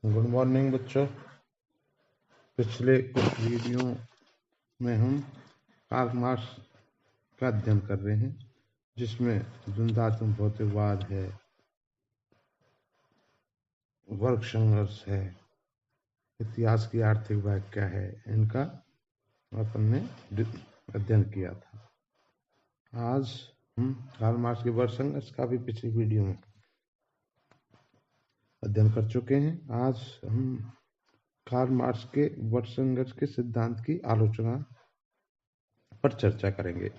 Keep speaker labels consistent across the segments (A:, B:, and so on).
A: Good morning बच्चों। पिछले कुछ वीडियो में हम कार्ल मार्क्स का अध्ययन कर रहे हैं, जिसमें द्वंद्वात्मक भौतिकवाद है, वर्ग संघर्ष है, इतिहास की आर्थिक व्याख्या है। इनका अपन ने अध्ययन किया था। आज हम कार्ल मार्क्स के वर्ग संघर्ष का भी पिछली वीडियो में अध्ययन कर चुके हैं। आज हम कार्ल मार्क्स के वर्ग संघर्ष के सिद्धांत की आलोचना पर चर्चा करेंगे।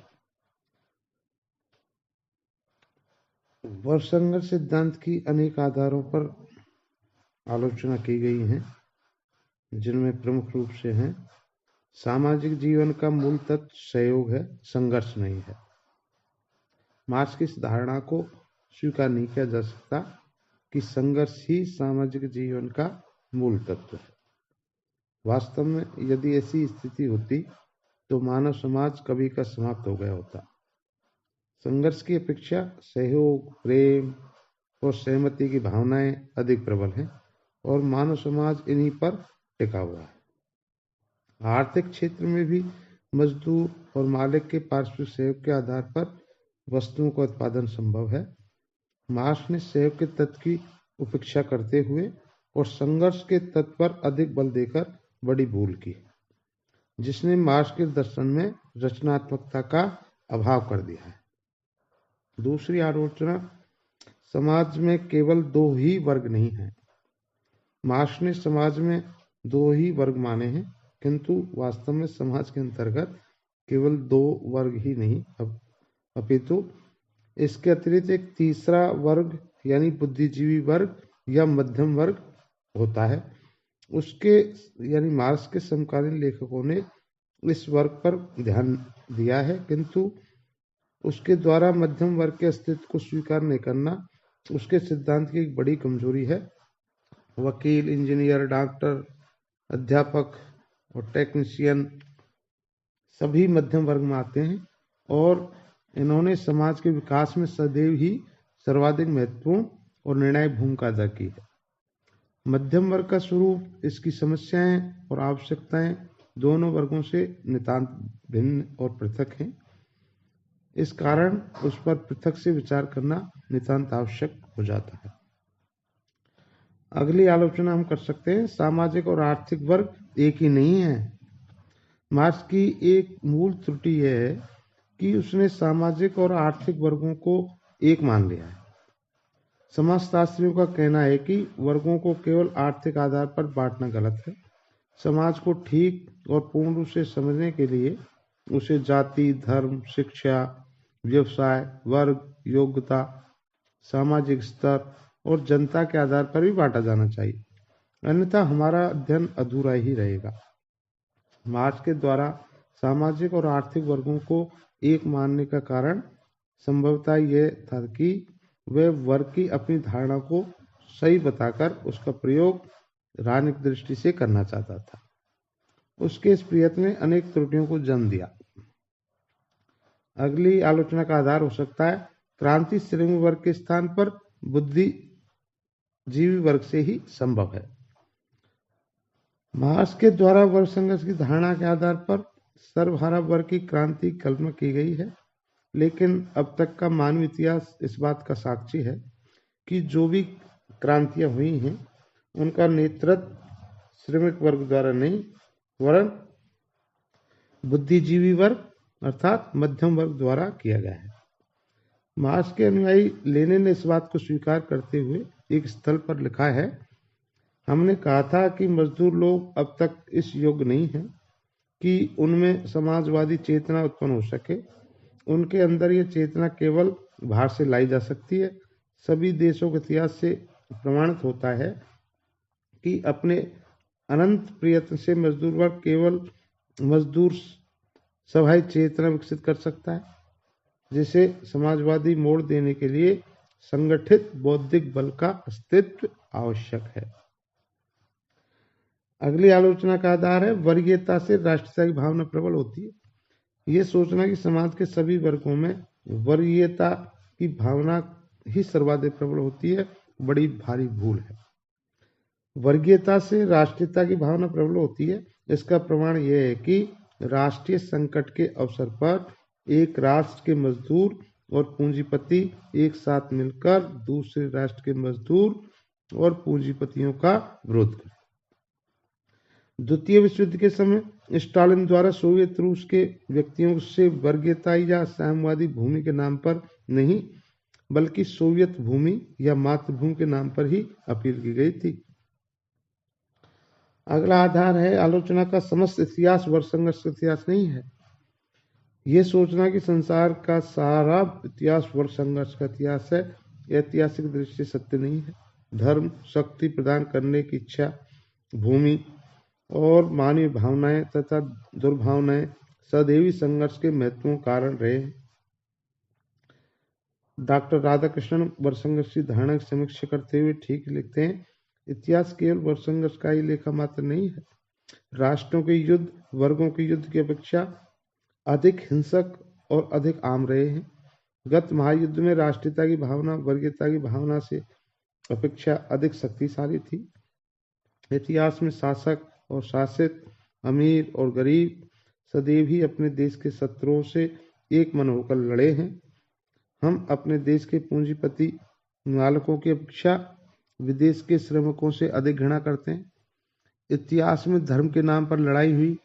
A: वर्ग संघर्ष सिद्धांत की अनेक आधारों पर आलोचना की गई है, जिनमें प्रमुख रूप से हैं सामाजिक जीवन का मूल तत्व सहयोग है, संघर्ष नहीं है। मार्क्स की इस धारणा को स्वीकार नहीं किया जा सकता कि संघर्ष ही सामाजिक जीवन का मूल तत्व है। वास्तव में यदि ऐसी स्थिति होती तो मानव समाज कभी का समाप्त हो गया होता। संघर्ष की अपेक्षा सहयोग, प्रेम और सहमति की भावनाएं अधिक प्रबल हैं और मानव समाज इन्हीं पर टिका हुआ है। आर्थिक क्षेत्र में भी मजदूर और मालिक के पारस्परिक सहयोग के आधार पर वस्तुओं का उत्पादन संभव है। मार्क्स ने सहयोग के तत्व की उपेक्षा करते हुए और संघर्ष के तत्व पर अधिक बल देकर बड़ी भूल की, जिसने मार्क्स के दर्शन में रचनात्मकता का अभाव कर दिया है। दूसरी आलोचना, समाज में केवल दो ही वर्ग नहीं हैं। मार्क्स ने समाज में दो ही वर्ग माने हैं, किंतु वास्तव में समाज के अंतर्गत केवल दो वर्ग ही नहीं, अपितु इसके अतिरिक्त एक तीसरा वर्ग यानी बुद्धिजीवी वर्ग या मध्यम वर्ग होता है। उसके यानी मार्क्स के समकालीन लेखकों ने इस वर्ग पर ध्यान दिया है, किंतु उसके द्वारा मध्यम वर्ग के अस्तित्व को स्वीकार नहीं करना उसके सिद्धांत की एक बड़ी कमजोरी है। वकील, इंजीनियर, डॉक्टर, अध्यापक और टेक्नीशियन सभी मध्यम वर्ग में आते हैं और इन्होंने समाज के विकास में सदैव ही सर्वाधिक महत्वपूर्ण और निर्णायक भूमिका अदा की है। मध्यम वर्ग का स्वरूप, इसकी समस्याएं और आवश्यकताएं दोनों वर्गों से नितांत भिन्न और पृथक हैं। इस कारण उस पर पृथक से विचार करना नितांत आवश्यक हो जाता है। अगली आलोचना हम कर सकते हैं, सामाजिक और आर्थिक वर्ग एक ही नहीं है। मार्क्स की एक मूल त्रुटि यह है कि उसने सामाजिक और आर्थिक वर्गों को एक मान लिया है। समाजशास्त्रियों का कहना है कि वर्गों को केवल आर्थिक आधार पर बांटना गलत है। समाज को ठीक और पूर्ण रूप से समझने के लिए उसे जाति, धर्म, शिक्षा, व्यवसाय, वर्ग, योग्यता, सामाजिक स्तर और जनता के आधार पर भी बांटा जाना चाहिए, अन्यथा हमारा अध्ययन अधूरा ही रहेगा। मार्क्स के द्वारा सामाजिक और आर्थिक वर्गों को एक मानने का कारण संभवतः यह था कि वह वर्ग की अपनी धारणा को सही बताकर उसका प्रयोग राजनीतिक दृष्टि से करना चाहता था। उसके इस प्रयत्न ने अनेक त्रुटियों को जन्म दिया। अगली आलोचना का आधार हो सकता है, क्रांति श्रमिक वर्ग के स्थान पर बुद्धिजीवी वर्ग से ही संभव है। मार्क्स के द्वारा वर्ग संघर्ष की धारणा के आधार पर सर्वहारा वर्ग की क्रांति की कल्पना की गई है, लेकिन अब तक का मानव इतिहास इस बात का साक्षी है कि जो भी क्रांतियां हुई हैं उनका नेतृत्व श्रमिक वर्ग द्वारा नहीं वरन बुद्धिजीवी वर्ग अर्थात मध्यम वर्ग द्वारा किया गया है। मार्क्स के अनुयायी लेनिन ने इस बात को स्वीकार करते हुए एक स्थल पर लिखा है, हमने कहा था कि मजदूर लोग अब तक इस योग्य नहीं हैं कि उनमें समाजवादी चेतना उत्पन्न हो सके। उनके अंदर यह चेतना केवल बाहर से लाई जा सकती है। सभी देशों के इतिहास से प्रमाणित होता है कि अपने अनंत प्रयत्न से मजदूर वर्ग केवल मजदूर सभाई चेतना विकसित कर सकता है, जिसे समाजवादी मोड़ देने के लिए संगठित बौद्धिक बल का अस्तित्व आवश्यक है। अगली आलोचना का आधार है, वर्गीयता से राष्ट्रीयता की भावना प्रबल होती है। यह सोचना कि समाज के सभी वर्गों में वर्गीयता की भावना ही सर्वाधिक प्रबल होती है, बड़ी भारी भूल है। वर्गीयता से राष्ट्रीयता की भावना प्रबल होती है। इसका प्रमाण यह है कि राष्ट्रीय संकट के अवसर पर एक राष्ट्र के मजदूर और पूंजीपति एक साथ मिलकर दूसरे राष्ट्र के मजदूर और पूंजीपतियों का विरोध करते। द्वितीय विश्व युद्ध के समय स्टालिन द्वारा सोवियत रूस के व्यक्तियों से वर्गीयता या साम्यवादी भूमि के नाम पर नहीं, बल्कि सोवियत भूमि या मातृभूमि के नाम पर ही अपील की गई थी। अगला आधार है आलोचना का समस्त इतिहास वर्ग संघर्ष का इतिहास नहीं है। यह सोचना कि संसार का सारा इतिहास वर्ग संघर्ष का इतिहास है, ऐतिहासिक दृष्टि से सत्य नहीं है। धर्म शक्ति प्रदान करने की इच्छा, भूमि और मानवीय भावनाएं तथा दुर्भावनाएं सदैव ही संघर्ष के महत्वपूर्ण कारण रहे हैं। डॉक्टर राधाकृष्णन वर्ग संघर्ष की धारणा की समीक्षा करते हुए ठीक लिखते हैं, इतिहास केवल वर्ग संघर्ष का ही लेखा मात्र नहीं है। राष्ट्रों के युद्ध वर्गों के युद्ध की अपेक्षा अधिक हिंसक और अधिक आम रहे हैं। गत महायुद्ध में राष्ट्रीयता की भावना वर्गीयता की भावना से अपेक्षा अधिक शक्तिशाली थी। इतिहास में शासक और शासित, अमीर और गरीब सदैव ही अपने देश के शत्रुओं से एक मन होकर लड़े हैं। हम अपने देश के पूंजीपति मालिकों की अपेक्षा विदेश के श्रमिकों से अधिक घृणा करते हैं। इतिहास में धर्म के नाम पर लड़ाई हुई।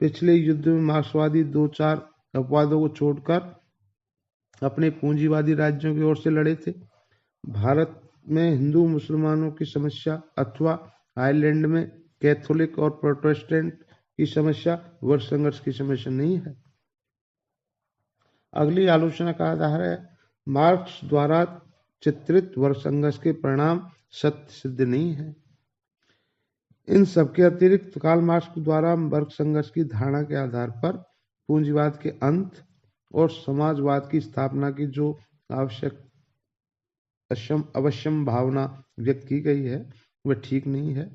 A: पिछले युद्ध में मार्क्सवादी दो चार अपवादों को छोड़कर अपने पूंजीवादी राज्यों की ओर से लड़े थे। भारत में हिंदू मुसलमानों की समस्या अथवा आयरलैंड में कैथोलिक और प्रोटेस्टेंट की समस्या वर्ग संघर्ष की समस्या नहीं है। अगली आलोचना का आधार है मार्क्स द्वारा चित्रित वर्ग संघर्ष के परिणाम सत्य सिद्ध नहीं है। इन सबके अतिरिक्त कार्ल मार्क्स द्वारा वर्ग संघर्ष की धारणा के आधार पर पूंजीवाद के अंत और समाजवाद की स्थापना की जो अवश्यम भावना व्यक्त की गई है वह ठीक नहीं है।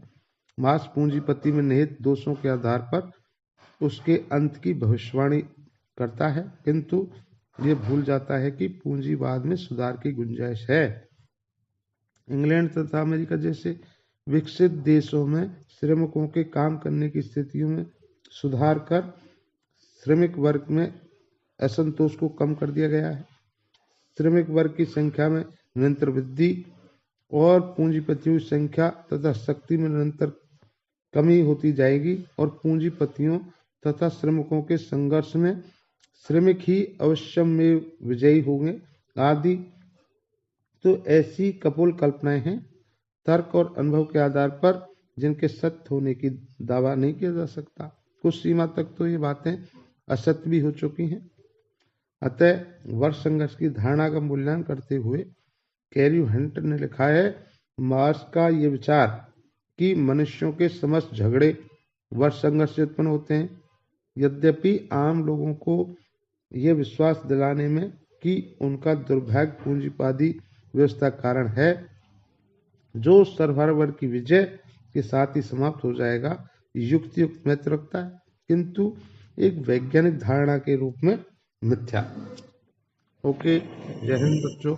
A: मार्क्स पूंजीपति में निहित दोषों के आधार पर उसके अंत की भविष्यवाणी करता है, किंतु यह भूल जाता है कि पूंजीवाद में सुधार की गुंजाइश है। इंग्लैंड तथा अमेरिका जैसे विकसित देशों में श्रमिकों के काम करने की स्थितियों में सुधार कर श्रमिक वर्ग में असंतोष को कम कर दिया गया है। श्रमिक वर्ग की संख्या में निरंतर वृद्धि और पूंजीपतियों की संख्या तथा शक्ति में निरंतर कमी होती जाएगी और पूंजीपतियों तथा श्रमिकों के संघर्ष में श्रमिक ही अवश्य में विजयी होंगे आदि तो ऐसी कपोल कल्पनाएं हैं तर्क और अनुभव के आधार पर जिनके सत्य होने की दावा नहीं किया जा सकता। कुछ सीमा तक तो ये बातें असत्य भी हो चुकी हैं। अतः वर्ग संघर्ष की धारणा का मूल्यांकन करते हुए कैरी हंट ने लिखा है, मार्क्स का ये विचार कि मनुष्यों के समस्त झगड़े वर्ग संघर्ष से उत्पन्न होते हैं, यद्यपि आम लोगों को यह विश्वास दिलाने में कि उनका दुर्भाग्य पूंजीवादी व्यवस्था कारण है जो सर्वहारा वर्ग की विजय के साथ ही समाप्त हो जाएगा, युक्त महत्व रखता है, किंतु एक वैज्ञानिक धारणा के रूप में मिथ्या। ओके, जय हिंद बच्चों।